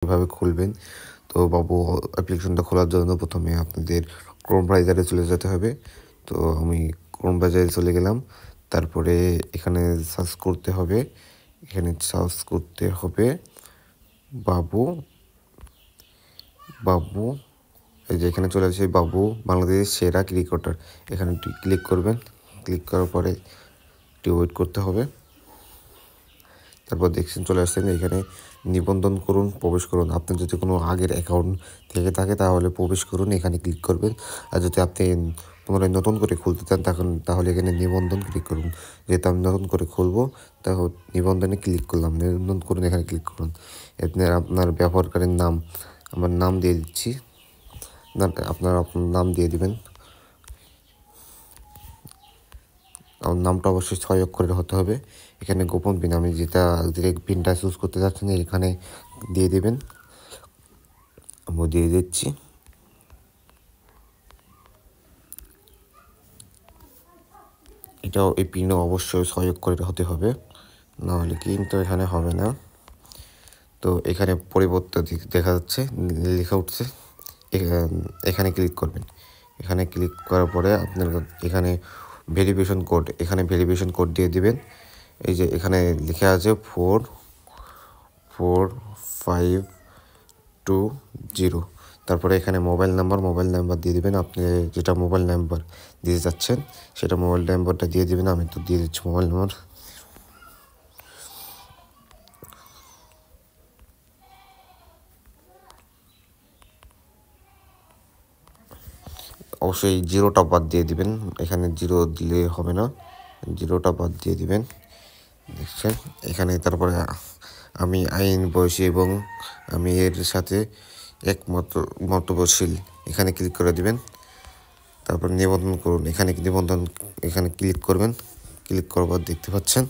এভাবে খুলবেন। তো বাবু অ্যাপ্লিকেশনটা খোলার জন্য প্রথমে আপনাদের ক্রোম ব্রাউজারে চলে যেতে হবে। তো আমি ক্রোম ব্রাউজারে চলে গেলাম। তারপরে এখানে সার্চ করতে হবে বাবু বাবু এই যে এখানে চলে আসে বাবু বাংলাদেশের সেরা ক্রিকেটার। এখানে ক্লিক করবেন। ক্লিক করার পরে একটু ওয়েট করতে হবে। তারপর দেখছেন চলে আসছেন এখানে নিবন্ধন করুন, প্রবেশ করুন। আপনার যদি কোনো আগের অ্যাকাউন্ট থেকে থাকে তাহলে প্রবেশ করুন, এখানে ক্লিক করবেন। আর যদি আপনি পুনরায় নতুন করে খুলতে চান তাহলে এখানে নিবন্ধন ক্লিক করুন। যেহেতু আমি নতুন করে খুলবো তাহলে নিবন্ধনে ক্লিক করলাম, নিবন্ধন করুন, এখানে ক্লিক করুন। আপনার ব্যবহারকারীর নাম, আমার নাম দিয়ে দিচ্ছি, আপনার নাম দিয়ে দিবেন। আমার নামটা অবশ্যই 6 অক্ষরের হতে হবে। এখানে গোপন পিন, আমি যেটা ডিরেক্ট পিনটা চুজ করতে চাচ্ছি না, এখানে দিয়ে দেবেন। আমি দিয়ে দিচ্ছি। এই পিনও অবশ্যই 6 অক্ষরের হতে হবে, নাহলে কিন্তু এখানে হবে না। তো এখানে পরিবর্তন দেখা যাচ্ছে, লেখা উঠছে, এখানে ক্লিক করবেন। এখানে ক্লিক করার পরে আপনার এখানে ভেরিফিকেশন কোড দিয়ে দিবেন। এই যে এখানে লেখা আছে 44520। তারপরে এখানে মোবাইল নাম্বার দিয়ে দিবেন। আপনি যেটা মোবাইল নাম্বার দিতে যাচ্ছেন সেটা মোবাইল নাম্বারটা দিয়ে দিবেন। আমি তো দিয়ে দিচ্ছি মোবাইল নাম্বার। অবশ্যই জিরোটা বাদ দিয়ে দিবেন, এখানে জিরো দিলে হবে না, জিরোটা বাদ দিয়ে দিবেন। দেখছেন এখানে। তারপরে আমি আইন বয়সী এবং আমি এর সাথে মতবশীল, এখানে ক্লিক করে দিবেন। তারপর নিবন্ধন করুন, এখানে ক্লিক করবেন। ক্লিক করার পর দেখতে পাচ্ছেন